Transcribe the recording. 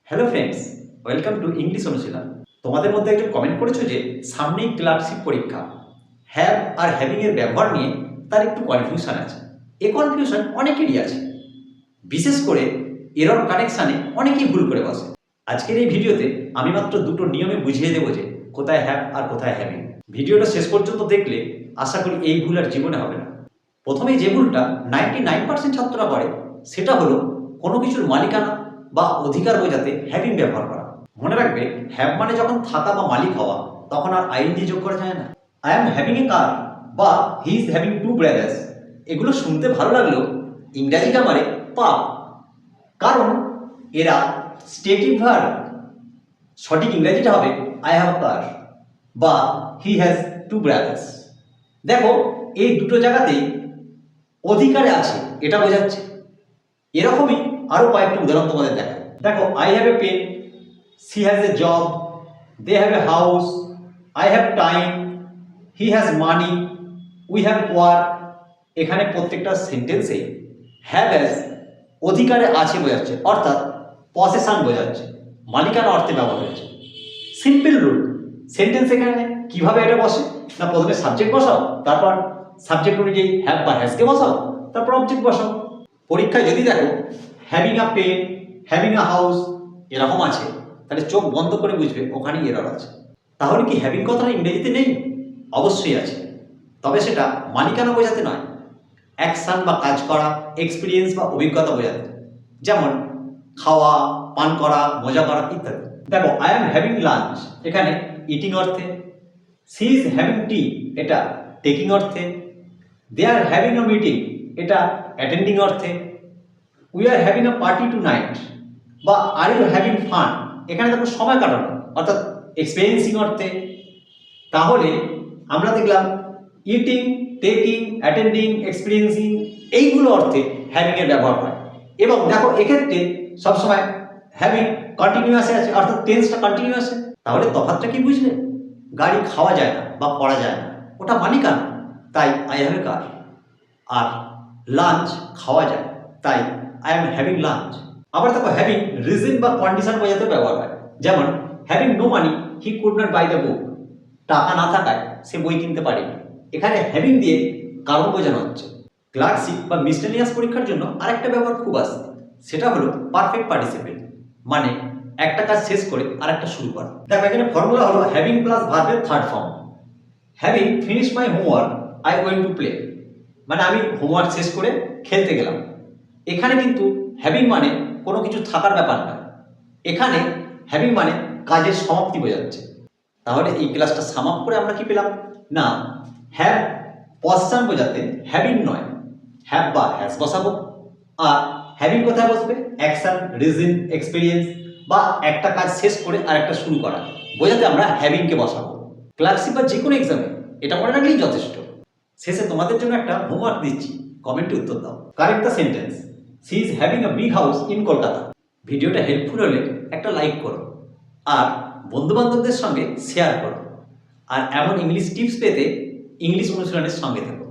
Hello friends, welcome to English অনুশীলন। তোমাদের মধ্যে একজন কমেন্ট করেছো যে সামনেই ক্লার্কশিপ পরীক্ষা, হ্যাভ আর হ্যাভিং এর ব্যবহার নিয়ে তার একটু কনফিউশন আছে। এই কনফিউশন অনেকেরই আছে, বিশেষ করে এরর কানেকশানে অনেকেই ভুল করে বসে। আজকের এই ভিডিওতে আমি মাত্র দুটো নিয়মে বুঝিয়ে দেবো যে কোথায় হ্যাভ আর কোথায় হ্যাভিং। ভিডিওটা শেষ পর্যন্ত দেখলে আশা করি এই ভুল আর জীবনে হবে না। প্রথমেই যে ভুলটা 99% ছাত্ররা করে সেটা হলো কোনো কিছুর মালিকানা বা অধিকার বোঝাতে হ্যাভিং ব্যবহার করা। মনে রাখবে, হ্যাভ মানে যখন থাকা বা মালিক হওয়া, তখন আর আইএনজি যোগ করা যায় না। I am having a car বা he is having two brothers, এগুলো শুনতে ভালো লাগলেও ইংরাজি গ্রামারে পাপ, কারণ এরা স্টেটিভ ভার্ব। সঠিক ইংরাজিটা হবে আই হ্যাভ কার বা হি হ্যাজ টু ব্রাদার্স। দেখো, এই দুটো জায়গাতেই অধিকারে আছে এটা বোঝাচ্ছে। এরকমই আরো কয়েকটা উদাহরণ তোমাদের দেখায়। দেখো, I have a pen, she has a job, they have a house, I have time, he has money, we have work. এখানে প্রত্যেকটা সেন্টেন্সে হ্যাভ অ্যাজ অধিকারে আছে বোঝাচ্ছে, অর্থাৎ পসেশন বোঝাচ্ছে, মালিকানা অর্থে ব্যবহার হয়েছে। Simple rule. সেন্টেন্স এখানে কিভাবে এটা বসে না, প্রথমে সাবজেক্ট বসাও, তারপর সাবজেক্ট অনুযায়ী হ্যাভ বা হ্যাজকে বসাও, তারপর অবজেক্ট বসাও। পরীক্ষায় যদি দেখো having a pen, having a house এরকম আছে, তাহলে চোখ বন্ধ করে বুঝবে ওখানেই এরর আছে। তাহলে কি হ্যাভিং কথাটা ইংরেজিতে নেই? অবশ্যই আছে, তবে সেটা মালিকানা বোঝাতে নয়, অ্যাকশন বা কাজ করা, এক্সপিরিয়েন্স বা অভিজ্ঞতা বোঝাতে, যেমন খাওয়া, পান করা, মজা করা ইত্যাদি। দেখো, আই এম হ্যাভিং লাঞ্চ এখানে ইটিং অর্থে, সি ইজ হ্যাভিং টি এটা টেকিং অর্থে, they are having a meeting এটা অ্যাটেন্ডিং অর্থে, we are having a party tonight বা আর ইউ হ্যাভিং ফান এখানে দেখো সময় কাটানো অর্থাৎ এক্সপিরিয়েন্সিং অর্থে। তাহলে আমরা দেখলাম ইটিং, টেকিং, অ্যাটেন্ডিং, এক্সপিরিয়েন্সিং এইগুলো অর্থে হ্যাভিং এর ব্যবহার হয়। এবং দেখো, এক্ষেত্রে সবসময় হ্যাভিং কন্টিনিউয়াসে আছে, অর্থাৎ টেন্সটা কন্টিনিউয়াসে। তাহলে তফাৎটা কি বুঝলে? গাড়ি খাওয়া যায় না বা পড়া যায় না, ওটা মালিকানা, তাই আই হ্যাভ এ কার। আর লাঞ্চ খাওয়া যায়, তাই আই এম হ্যাভিং লাঞ্চ। আবার দেখো, হ্যাভিং রিজন বা কন্ডিশন বোঝাতে ব্যবহার হয়, যেমন having no money he could not buy the book, টাকা না থাকায় সে বই কিনতে পারেনি। এখানে হ্যাভিং দিয়ে কারণ বোঝানো হচ্ছে। ক্লার্কশিপ বা মিসলেনিয়াস পরীক্ষার জন্য আরেকটা ব্যবহার খুব আসে, সেটা হলো পারফেক্ট পার্টিসিপেল, মানে একটা কাজ শেষ করে আরেকটা শুরু করা। দেখো, এখানে ফর্মুলা হলো হ্যাভিং প্লাস ভার্বের third form. Having finish my homework I going to play, মানে আমি হোমওয়ার্ক শেষ করে খেলতে গেলাম। এখানে কিন্তু হ্যাভিং মানে কোনো কিছু থাকার ব্যাপার না, এখানে হ্যাভিং মানে কাজের সমাপ্তি বোঝাচ্ছে। তাহলে এই ক্লাসটা সাম আপ করে আমরা কি পেলাম না, হ্যাভ পজিশন বোঝাতে হ্যাভিং নয়, হ্যাভ বা হ্যাজ বসাবো। আর হ্যাভিং কোথায় বসবে? অ্যাকশন, রিজন, এক্সপিরিয়েন্স বা একটা কাজ শেষ করে আরেকটা শুরু করা বোঝাতে আমরা হ্যাভিংকে বসাবো। ক্লার্কশিপ বা যে কোনো এক্সামে এটা মনে রাখলেই যথেষ্ট। শেষে তোমাদের জন্য একটা হোমওয়ার্ক দিচ্ছি, কমেন্টে উত্তর দাও। Correct the sentence, she is having a big house in Kolkata. ভিডিওটা হেল্পফুল হলে একটা লাইক করো আর বন্ধুবান্ধবদের সঙ্গে শেয়ার করো। আর এমন ইংলিশ টিপস পেতে ইংলিশ অনুশীলনের সঙ্গে থাকো।